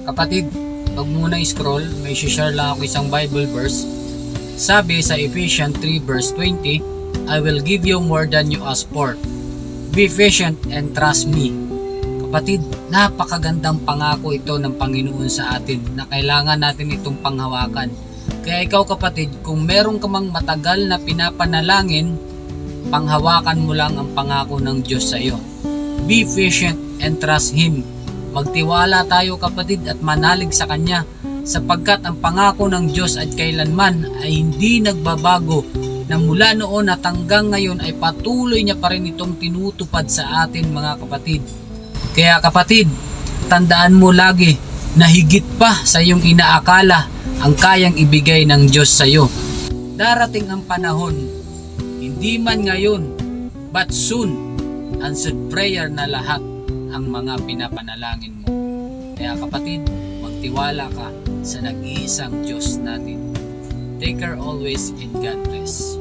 Kapatid, wag muna scroll, may share lang ako isang Bible verse. Sabi sa Ephesians 3 verse 20, I will give you more than you ask for. Be patient and trust me. Kapatid, napakagandang pangako ito ng Panginoon sa atin na kailangan natin itong panghawakan. Kaya ikaw kapatid, kung meron ka mang matagal na pinapanalangin, panghawakan mo lang ang pangako ng Diyos sa iyo. Be patient and trust Him. Magtiwala tayo kapatid at manalig sa Kanya sapagkat ang pangako ng Diyos at kailanman ay hindi nagbabago na mula noon at hanggang ngayon ay patuloy niya pa rin itong tinutupad sa atin mga kapatid. Kaya kapatid, tandaan mo lagi na higit pa sa iyong inaakala ang kayang ibigay ng Diyos sa iyo. Darating ang panahon, hindi man ngayon, but soon, answered prayer na lahat ang mga pinapanalangin mo. Kaya kapatid, magtiwala ka sa nag-iisang Diyos natin. Take care always and God bless.